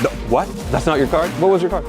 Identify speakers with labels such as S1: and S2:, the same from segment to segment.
S1: No, what? That's not your card? What was your card?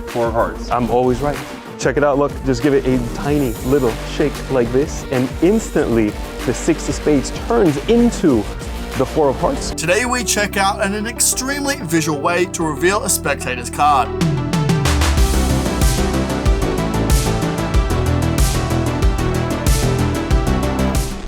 S2: 4 hearts.
S1: I'm always right. Check it out, look, just give it a tiny little shake like this, and instantly the 6 of spades turns into the 4 of hearts.
S3: Today we check out an extremely visual way to reveal a spectator's card.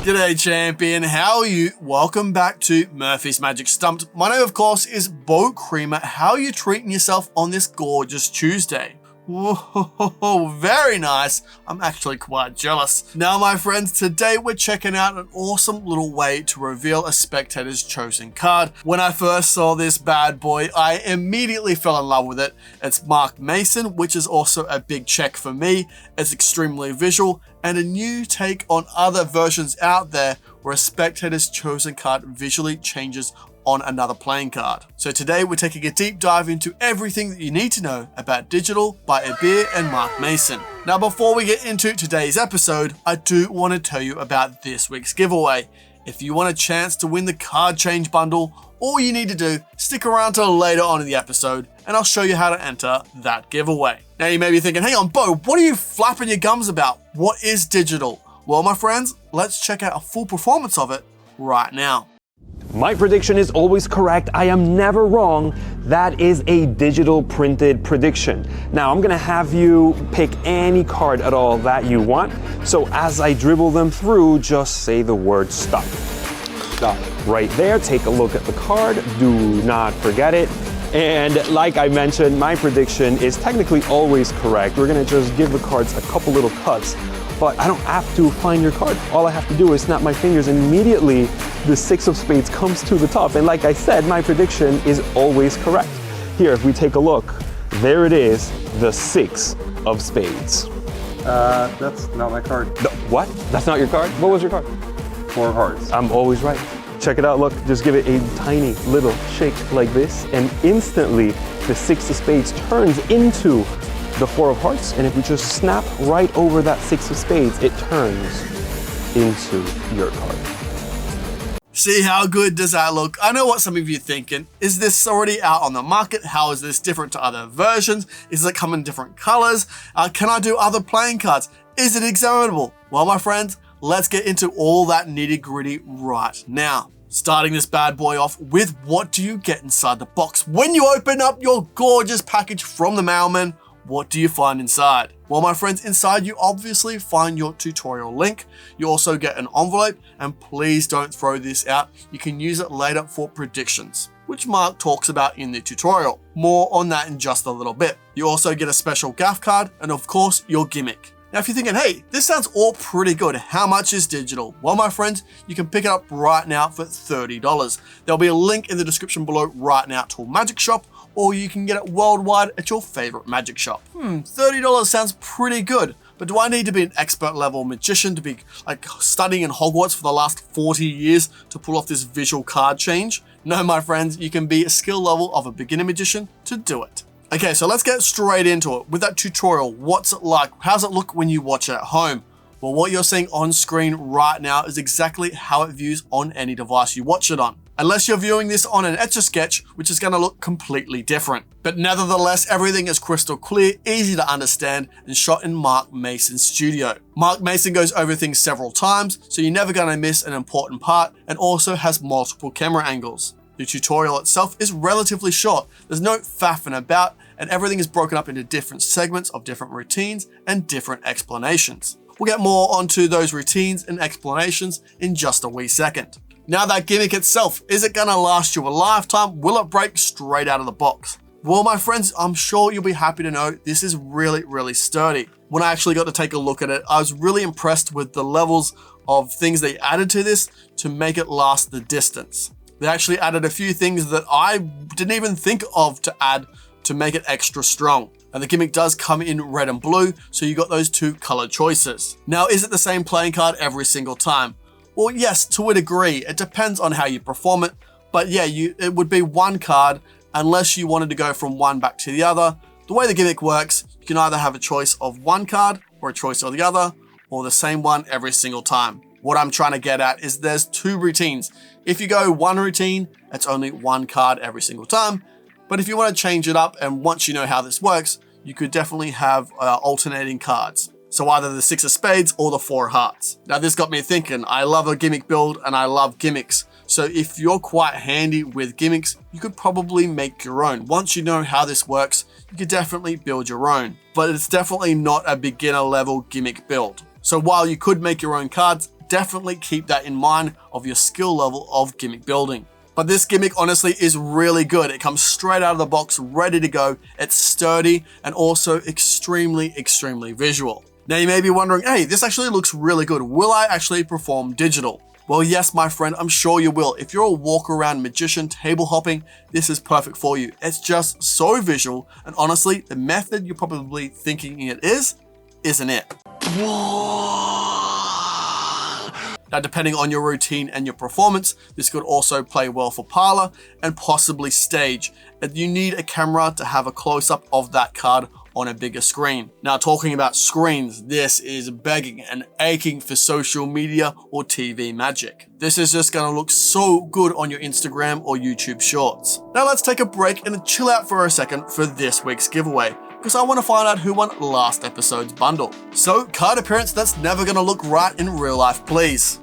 S3: G'day champion, how are you? Welcome back to Murphy's Magic Stumped. My name of course is Beau Creamer. How are you treating yourself on this gorgeous Tuesday? Whoa, very nice. I'm actually quite jealous. Now my friends, today we're checking out an awesome little way to reveal a spectator's chosen card. When I first saw this bad boy, I immediately fell in love with it. It's Mark Mason, which is also a big check for me. It's extremely visual and a new take on other versions out there where a spectator's chosen card visually changes on another playing card. So today we're taking a deep dive into everything that you need to know about digital by Abir and Mark Mason. Now before we get into today's episode, I do want to tell you about this week's giveaway. If you want a chance to win the card change bundle, all you need to do, stick around till later on in the episode and I'll show you how to enter that giveaway. Now you may be thinking, hang on Beau, what are you flapping your gums about? What is digital? Well my friends, let's check out a full performance of it right now.
S1: My prediction is always correct. I am never wrong. That is a digital printed prediction. Now I'm gonna have you pick any card at all that you want. So as I dribble them through, just say the word stop. Stop. Right there, take a look at the card. Do not forget it. And like I mentioned, my prediction is technically always correct. We're gonna just give the cards a couple little cuts, but I don't have to find your card. All I have to do is snap my fingers and immediately the 6 of spades comes to the top. And like I said, my prediction is always correct. Here, if we take a look, there it is, the 6 of spades.
S2: That's not my card.
S1: No, what? That's not your card? What was your card?
S2: 4 hearts.
S1: I'm always right. Check it out, look, just give it a tiny little shake like this, and instantly the 6 of spades turns into the 4 of hearts, and if we just snap right over that 6 of spades, it turns into your card.
S3: See how good does that look? I know what some of you are thinking. Is this already out on the market? How is this different to other versions? Is it come in different colors? Can I do other playing cards? Is it examinable? Well, my friends, let's get into all that nitty gritty right now. Starting this bad boy off with what do you get inside the box? When you open up your gorgeous package from the mailman, what do you find inside? Well, my friends, inside you obviously find your tutorial link. You also get an envelope, and please don't throw this out. You can use it later for predictions, which Mark talks about in the tutorial. More on that in just a little bit. You also get a special gaff card, and of course, your gimmick. Now, if you're thinking, hey, this sounds all pretty good, how much is digital? Well, my friends, you can pick it up right now for $30. There'll be a link in the description below right now to a magic shop, or you can get it worldwide at your favorite magic shop. $30 sounds pretty good, but do I need to be an expert level magician to be like studying in Hogwarts for the last 40 years to pull off this visual card change? No, my friends, you can be a skill level of a beginner magician to do it. Okay, so let's get straight into it. With that tutorial, what's it like? How's it look when you watch it at home? Well, what you're seeing on screen right now is exactly how it views on any device you watch it on. Unless you're viewing this on an Etch-a-Sketch, which is gonna look completely different. But nevertheless, everything is crystal clear, easy to understand, and shot in Mark Mason's studio. Mark Mason goes over things several times, so you're never gonna miss an important part, and also has multiple camera angles. The tutorial itself is relatively short. There's no faffing about, and everything is broken up into different segments of different routines and different explanations. We'll get more onto those routines and explanations in just a wee second. Now that gimmick itself, is it gonna last you a lifetime? Will it break straight out of the box? Well, my friends, I'm sure you'll be happy to know this is really sturdy. When I actually got to take a look at it, I was really impressed with the levels of things they added to this to make it last the distance. They actually added a few things that I didn't even think of to add to make it extra strong. And the gimmick does come in red and blue, so you got those 2 color choices. Now, is it the same playing card every single time? Well, yes, to a degree. It depends on how you perform it. But yeah, it would be 1 card unless you wanted to go from one back to the other. The way the gimmick works, you can either have a choice of 1 card or a choice of the other, or the same one every single time. What I'm trying to get at is there's 2 routines. If you go 1 routine, it's only 1 card every single time. But if you want to change it up, and once you know how this works, you could definitely have alternating cards. So either the 6 of spades or the 4 of hearts. Now this got me thinking, I love a gimmick build and I love gimmicks. So if you're quite handy with gimmicks, you could probably make your own. Once you know how this works, you could definitely build your own. But it's definitely not a beginner level gimmick build. So while you could make your own cards, definitely keep that in mind of your skill level of gimmick building. But this gimmick honestly is really good. It comes straight out of the box, ready to go. It's sturdy and also extremely visual. Now you may be wondering, hey, this actually looks really good. Will I actually perform digital? Well, yes, my friend, I'm sure you will. If you're a walk around magician table hopping, this is perfect for you. It's just so visual. And honestly, the method you're probably thinking it isn't it. Now, depending on your routine and your performance, this could also play well for parlor and possibly stage. And you need a camera to have a close-up of that card on a bigger screen. Now, talking about screens, this is begging and aching for social media or TV magic. This is just gonna look so good on your Instagram or YouTube shorts. Now let's take a break and chill out for a second for this week's giveaway, because I want to find out who won last episode's bundle. So, card appearance that's never gonna look right in real life, please.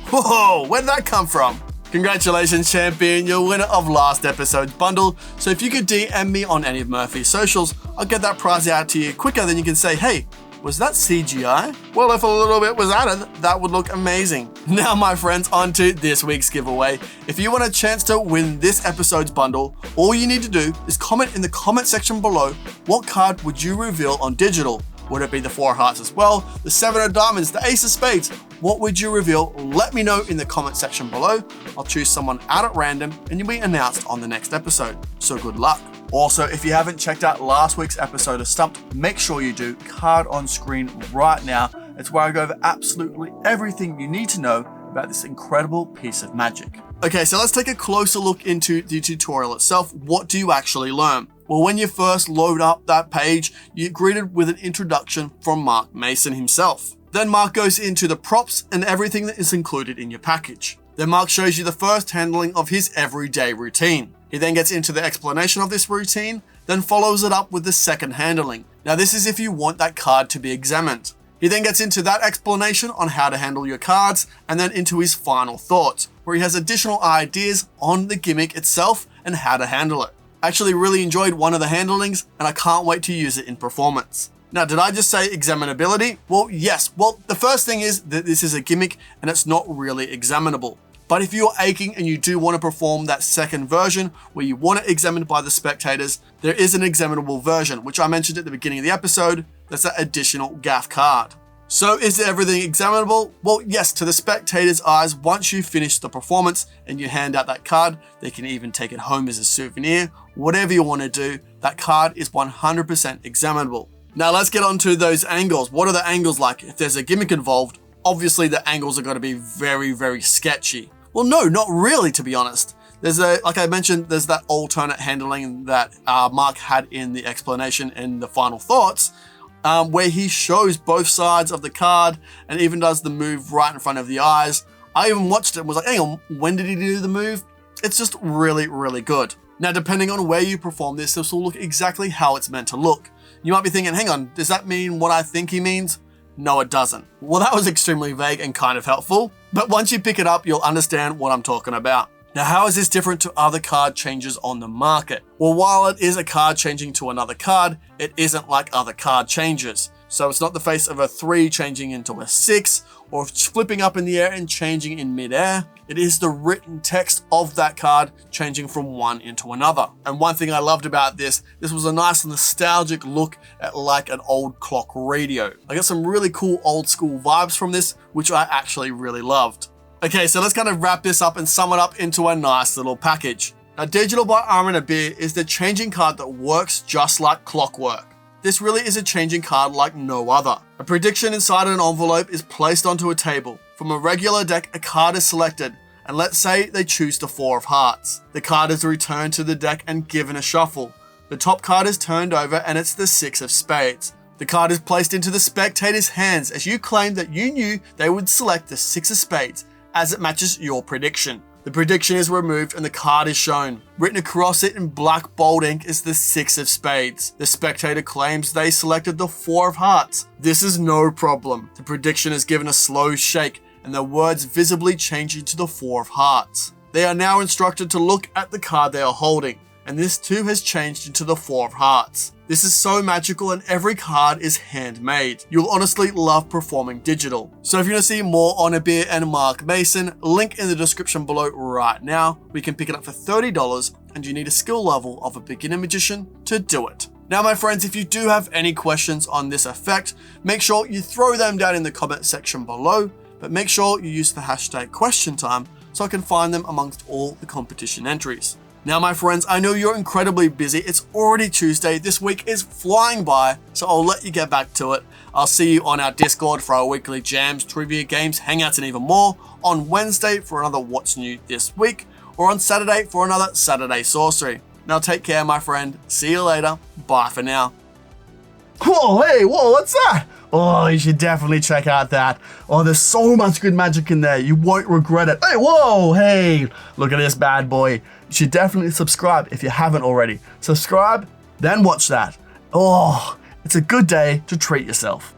S3: Whoa, where'd that come from? Congratulations, champion, you're winner of last episode's bundle. So if you could DM me on any of Murphy's socials, I'll get that prize out to you quicker than you can say, hey, was that CGI? Well, if a little bit was added, that would look amazing. Now, my friends, on to this week's giveaway. If you want a chance to win this episode's bundle, all you need to do is comment in the comment section below, what card would you reveal on digital? Would it be the 4 of hearts as well, the 7 of diamonds, the ace of spades? What would you reveal? Let me know in the comment section below. I'll choose someone out at random and you'll be announced on the next episode. So good luck. Also, if you haven't checked out last week's episode of Stumped, make sure you do. Card on screen right now. It's where I go over absolutely everything you need to know about this incredible piece of magic. Okay, so let's take a closer look into the tutorial itself. What do you actually learn? Well, when you first load up that page, you're greeted with an introduction from Mark Mason himself. Then Mark goes into the props and everything that is included in your package. Then Mark shows you the first handling of his everyday routine. He then gets into the explanation of this routine, then follows it up with the second handling. Now this is if you want that card to be examined. He then gets into that explanation on how to handle your cards, and then into his final thoughts, where he has additional ideas on the gimmick itself and how to handle it. I actually really enjoyed one of the handlings, and I can't wait to use it in performance. Now, did I just say examinability? Well, yes. Well, the first thing is that this is a gimmick and it's not really examinable. But if you're aching and you do want to perform that second version where you want it examined by the spectators, there is an examinable version, which I mentioned at the beginning of the episode. That's that additional gaff card. So is everything examinable? Well, yes, to the spectators' eyes, once you finish the performance and you hand out that card, they can even take it home as a souvenir. Whatever you want to do, that card is 100% examinable. Now let's get on to those angles. What are the angles like? If there's a gimmick involved, obviously the angles are going to be very sketchy. Well, no, not really, to be honest. Like I mentioned, there's that alternate handling that Mark had in the explanation and the final thoughts, where he shows both sides of the card and even does the move right in front of the eyes. I even watched it and was like, hang on, when did he do the move? It's just really good. Now, depending on where you perform this will look exactly how it's meant to look. You might be thinking, hang on, does that mean what I think he means? No, it doesn't. Well, that was extremely vague and kind of helpful, but once you pick it up, you'll understand what I'm talking about. Now, how is this different to other card changes on the market? Well, while it is a card changing to another card, it isn't like other card changes. So it's not the face of a 3 changing into a 6, or flipping up in the air and changing in midair. It is the written text of that card changing from one into another. And one thing I loved about this was a nice nostalgic look at like an old clock radio. I got some really cool old school vibes from this, which I actually really loved. Okay, so let's kind of wrap this up and sum it up into a nice little package. Now, Digital by Abir and Bear is the changing card that works just like clockwork. This really is a changing card like no other. A prediction inside an envelope is placed onto a table. From a regular deck, a card is selected, and let's say they choose the 4 of hearts. The card is returned to the deck and given a shuffle. The top card is turned over and it's the 6 of spades. The card is placed into the spectator's hands as you claim that you knew they would select the 6 of spades, as it matches your prediction. The prediction is removed and the card is shown. Written across it in black bold ink is the 6 of spades. The spectator claims they selected the 4 of hearts. This is no problem. The prediction is given a slow shake and the words visibly change into the 4 of hearts. They are now instructed to look at the card they are holding, and this too has changed into the 4 of hearts. This is so magical and every card is handmade. You'll honestly love performing digital. So if you want to see more on Abir and Mark Mason, link in the description below right now. We can pick it up for $30 and you need a skill level of a beginner magician to do it. Now my friends, if you do have any questions on this effect, make sure you throw them down in the comment section below, but make sure you use the hashtag question time so I can find them amongst all the competition entries. Now my friends, I know you're incredibly busy. It's already Tuesday. This week is flying by, so I'll let you get back to it. I'll see you on our Discord for our weekly jams, trivia games, hangouts, and even more. On Wednesday for another What's New This Week, or on Saturday for another Saturday Sorcery. Now take care, my friend. See you later. Bye for now. Whoa, hey, whoa, what's that? Oh, you should definitely check out that. Oh, there's so much good magic in there. You won't regret it. Hey, whoa, hey, look at this bad boy. You should definitely subscribe if you haven't already. Subscribe, then watch that. Oh, it's a good day to treat yourself.